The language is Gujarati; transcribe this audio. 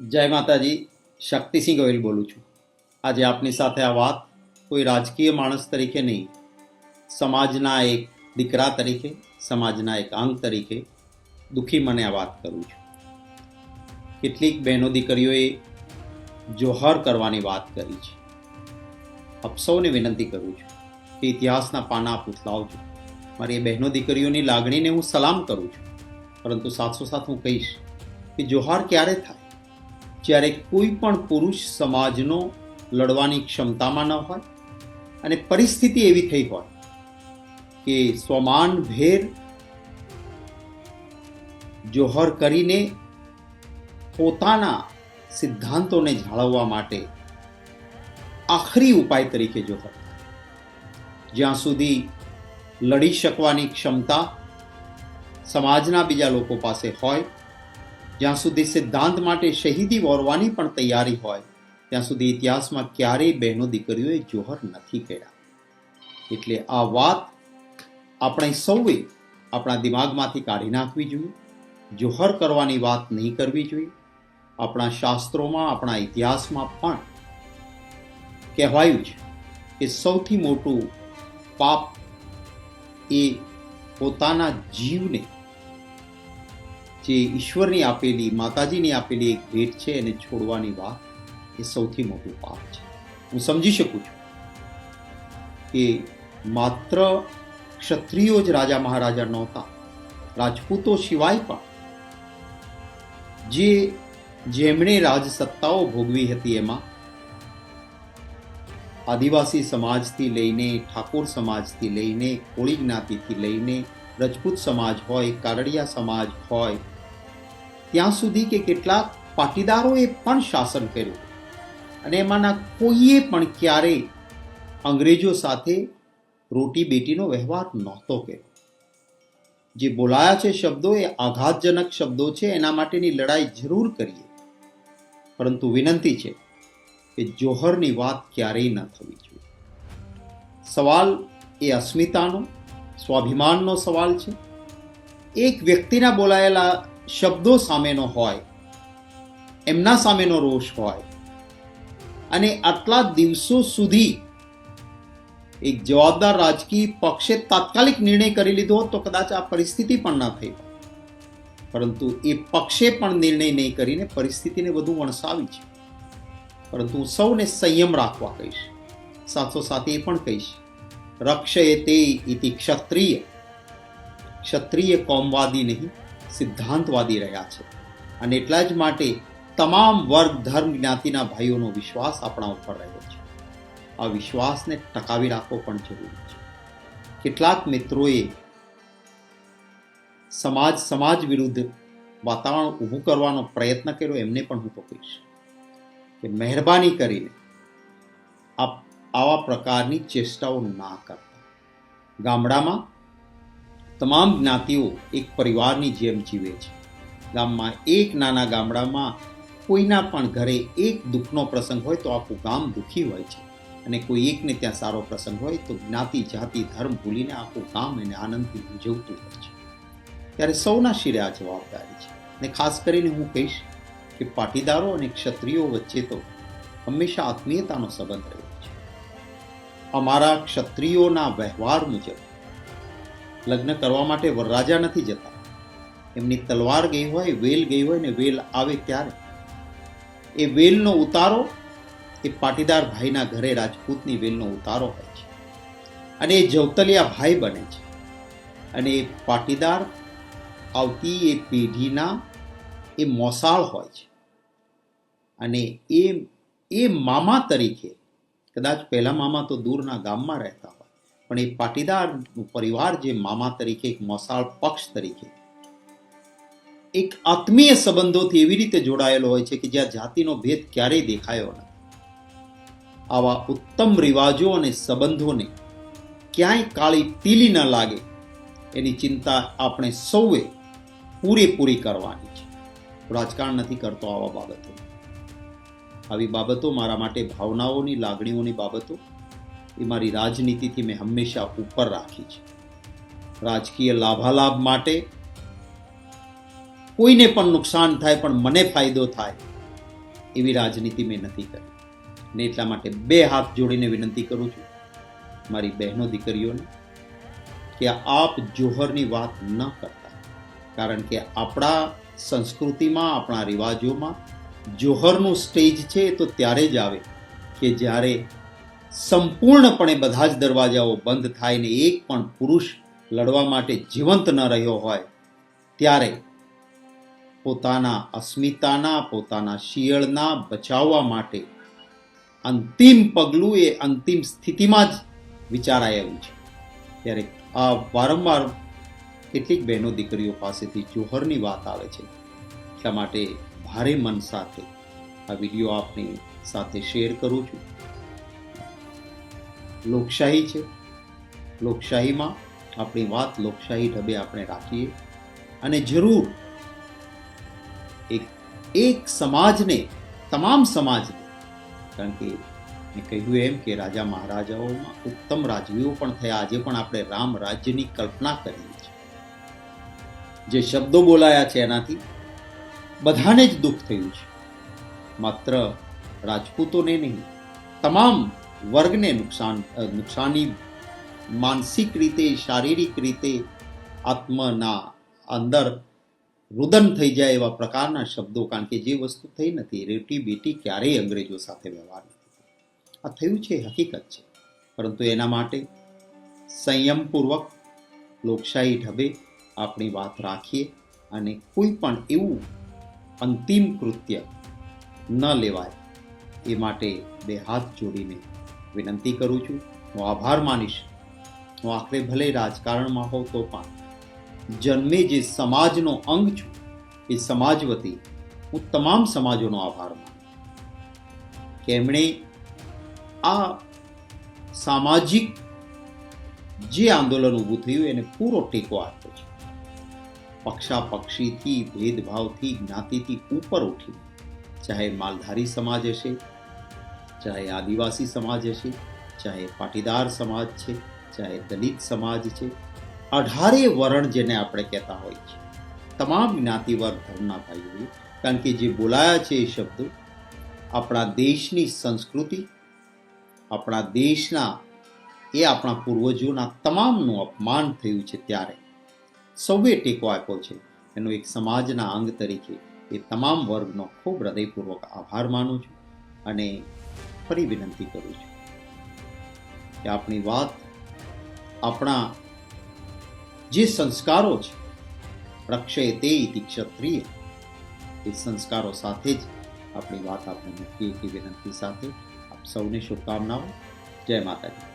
જય માતાજી. શક્તિસિંહ ગોહિલ બોલું છું. આજે આપની સાથે આ વાત કોઈ રાજકીય માણસ તરીકે નહીં, સમાજના એક દીકરા તરીકે, સમાજના એક અંગ તરીકે દુઃખી મને આ વાત કરું છું. કેટલીક બહેનો દીકરીઓએ જોહર કરવાની વાત કરી છે. આપ સૌને વિનંતી કરું છું કે ઇતિહાસના પાના આપ ઉથલાવજો. મારી એ બહેનો દીકરીઓની લાગણીને હું સલામ કરું છું, પરંતુ સાથોસાથ હું કહીશ કે જોહર ક્યારે થાય? જ્યારે કોઈ પણ પુરુષ સમાજનો લડવાની ક્ષમતામાં ન હોય અને પરિસ્થિતિ એવી થઈ હોય કે સ્વમાન ભેર જોહર કરીને પોતાના સિદ્ધાંતોને જાળવવા માટે આખરી ઉપાય તરીકે જોહર, જ્યાં સુધી લડી શકવાની ક્ષમતા સમાજના બીજા લોકો પાસે હોય, જ્યાં સુધી સિદ્ધાંત માટે શહીદી વોરવાની પણ તૈયારી હોય, ત્યાં સુધી ઇતિહાસમાં ક્યારેય બહેનો દીકરીઓએ જોહર નથી કર્યા. એટલે આ વાત આપણે સૌએ આપણા દિમાગમાંથી કાઢી નાખવી જોઈએ. જોહર કરવાની વાત નહીં કરવી જોઈએ. આપણા શાસ્ત્રોમાં, આપણા ઇતિહાસમાં પણ કહેવાયું છે કે સૌથી મોટું પાપ એ પોતાના જીવને, જે ઈશ્વરની આપેલી, માતાજીની આપેલી એક ભેટ છે, એને છોડવાની વાત એ સૌથી મોટું પાપ છે. હું સમજી શકું છું કે માત્ર ક્ષત્રિયો જ રાજા મહારાજા નહોતા, રાજપૂતો સિવાય પણ જેમણે રાજસત્તાઓ ભોગવી હતી એમાં આદિવાસી સમાજથી લઈને, ઠાકોર સમાજથી લઈને, કોળી જ્ઞાતિથી લઈને, રજપૂત સમાજ હોય, કારડિયા સમાજ હોય, ત્યાં સુધી કે કેટલાક પાટીદારોએ પણ શાસન કર્યું અને એમાંના કોઈએ પણ ક્યારેય અંગ્રેજો સાથે રોટી બેટીનો વ્યવહાર નહોતો કર્યો. જે બોલાયા છે શબ્દો એ આઘાતજનક શબ્દો છે, એના માટેની લડાઈ જરૂર કરીએ, પરંતુ વિનંતી છે કે જોહરની વાત ક્યારેય ન થવી જોઈએ. સવાલ એ અસ્મિતાનો, સ્વાભિમાનનો સવાલ છે. એક વ્યક્તિના બોલાયેલા શબ્દો સામેનો હોય, એમના સામેનો રોષ હોય, અને આટલા દિવસો સુધી એક જવાબદાર રાજકીય પક્ષે તાત્કાલિક નિર્ણય કરી લીધો હોત તો કદાચ આ પરિસ્થિતિ પણ ન થઈ હોત. પરંતુ એ પક્ષે પણ નિર્ણય નહીં કરીને પરિસ્થિતિને વધુ વણસાવી છે. પરંતુ હું સૌને સંયમ રાખવા કહીશ. સાથોસાથ એ પણ કહીશ, રક્ષયતે ઇતિ ક્ષત્રિય. ક્ષત્રિય કોમવાદી નહીં, સિદ્ધાંતવાદી રહ્યા છે. અને એટલા જ માટે તમામ વર્ગ, ધર્મ, જ્ઞાતિના ભાઈઓનો વિશ્વાસ આપણા ઉપર રહ્યો છે. આ વિશ્વાસને ટકાવી રાખવો પણ જરૂરી છે. કેટલાક મિત્રોએ સમાજ વિરુદ્ધ વાતાવરણ ઊભું કરવાનો પ્રયત્ન કર્યો, એમને પણ હું તો કહીશ કે મહેરબાની કરીને આવા પ્રકારની ચેષ્ટાઓ ના કરતા. ગામડામાં તમામ જ્ઞાતિઓ એક પરિવારની જેમ જીવે છે. ગામમાં, એક નાના ગામડામાં કોઈના પણ ઘરે એક દુઃખનો પ્રસંગ હોય તો આખું ગામ દુઃખી હોય છે, અને કોઈ એકને ત્યાં સારો પ્રસંગ હોય તો જ્ઞાતિ, જાતિ, ધર્મ ભૂલીને આખું ગામ એને આનંદથી ઉજવતું હોય છે. ત્યારે સૌના શિરે આ જવાબદારી છે. અને ખાસ કરીને હું કહીશ કે પાટીદારો અને ક્ષત્રિયો વચ્ચે તો હંમેશા આત્મીયતાનો સંબંધ રહ્યો છે. અમારા ક્ષત્રિયોના વ્યવહાર મુજબ લગ્ન કરવા માટે વરરાજા નથી જતા. એમની તલવાર ગઈ હોય, વેલ ગઈ હોય, ને વેલ આવે ત્યારે એ વેલનો ઉતારો એ પાટીદાર ભાઈના ઘરે રાજપૂતની વેલનો ઉતારો હોય છે, અને એ જવતલિયા ભાઈ બને છે. અને એ પાટીદાર આવતી એ પેઢીના એ મોસાળ હોય છે. અને એ મામા તરીકે, કદાચ પહેલા મામા તો દૂરના ગામમાં રહેતા હોય, પણ એ પાટીદારનું પરિવાર જે મામા તરીકે, એક મોસાળ પક્ષ તરીકે એક આત્મીય સંબંધોથી એવી રીતે જોડાયેલો હોય છે કે જ્યાં જાતિનો ભેદ ક્યારેય દેખાયો નથી. આવા ઉત્તમ રિવાજો અને સંબંધોને ક્યાંય કાળી તીલી ન લાગે એની ચિંતા આપણે સૌએ પૂરેપૂરી કરવાની છે. રાજકારણ નથી કરતો આવા બાબતો. આવી બાબતો મારા માટે ભાવનાઓની, લાગણીઓની બાબતો એ મારી રાજનીતિથી મેં હંમેશા ઉપર રાખી છે. રાજકીય લાભાલાભ માટે કોઈને પણ નુકસાન થાય પણ મને ફાયદો થાય એવી રાજનીતિ મેં નથી કરી. ને એટલા માટે બે હાથ જોડીને વિનંતી કરું છું મારી બહેનો દીકરીઓને કે આપ જોહરની વાત ન કરતા, કારણ કે આપણા સંસ્કૃતિમાં, આપણા રિવાજોમાં જોહરનું સ્ટેજ છે તો ત્યારે જ આવે કે જ્યારે સંપૂર્ણપણે બધા જ દરવાજાઓ બંધ થાય ને એક પણ પુરુષ લડવા માટે જીવંત ન રહ્યો હોય, ત્યારે પોતાના અસ્મિતાના, પોતાના શિયળના બચાવવા માટે અંતિમ પગલું એ અંતિમ સ્થિતિમાં જ વિચારાય એવું છે. ત્યારે આ વારંવાર કેટલીક બહેનો દીકરીઓ પાસેથી જોહરની વાત આવે છે. એટલા માટે ભારે મન સાથે આ વિડીયો આપની સાથે શેર કરું છું. લોકશાહી છે, લોકશાહીમાં આપણી વાત લોકશાહી ઢબે આપણે રાખીએ અને જરૂર એક સમાજને, તમામ સમાજને, કારણ કે મેં કહ્યું એમ કે રાજા મહારાજાઓમાં ઉત્તમ રાજવીઓ પણ થયા. આજે પણ આપણે રામ રાજ્યની કલ્પના કરીએ છીએ. જે શબ્દો બોલાયા છે એનાથી બધાને જ દુઃખ થયું છે. માત્ર રાજપૂતોને નહીં, તમામ વર્ગને નુકસાની, માનસિક રીતે, શારીરિક રીતે, આત્મના અંદર રુદન થઈ જાય એવા પ્રકારના શબ્દો. કારણ કે જે વસ્તુ થઈ નથી, રેટી બેટી ક્યારેય અંગ્રેજો સાથે વ્યવહાર નથી. આ થયું છે, હકીકત છે. પરંતુ એના માટે સંયમપૂર્વક લોકશાહી ઢબે આપણી વાત રાખીએ અને કોઈ પણ એવું અંતિમ કૃત્ય ન લેવાય એ માટે બે હાથ જોડીને વિનંતી કરું છું. હું આભાર માનીશ. હું આખરે ભલે રાજકારણમાં હોઉં તો પણ જન્મે જે સમાજનો અંગ છું એ સમાજ વતી હું તમામ સમાજોનો આભાર માનું કે એમણે આ સામાજિક જે આંદોલન ઊભું થયું એને પૂરો ટેકો આપ્યો છે. પક્ષાપક્ષીથી, ભેદભાવથી, જ્ઞાતિથી ઉપર ઉઠી, ચાહે માલધારી સમાજ હશે, ચાહે આદિવાસી સમાજ હશે, ચાહે પાટીદાર સમાજ છે, ચાહે દલિત સમાજ છે, 18 વર્ણ જેને આપણે કહેતા હોય છે, તમામ જ્ઞાતિ વર્ગ ધર્મના ભાઈઓ, કારણ કે જે બોલાયા છે એ શબ્દો આપણા દેશની સંસ્કૃતિ, આપણા દેશના, એ આપણા પૂર્વજોના તમામનું અપમાન થયું છે. ત્યારે સૌએ ટેકો આપ્યો છે. એનો એક સમાજના અંગ તરીકે એ તમામ વર્ગનો ખૂબ હૃદયપૂર્વક આભાર માનું છું અને ફરી વિનંતી કરું છું કે આપણી વાત, આપણા જે સંસ્કારો છે, રક્ષેતે ઇતિ ક્ષત્રિય, એ સંસ્કારો સાથે જ આપણી વાત આપણે મૂકીએ એવી વિનંતી સાથે આપ સૌને શુભકામનાઓ. જય માતાજી.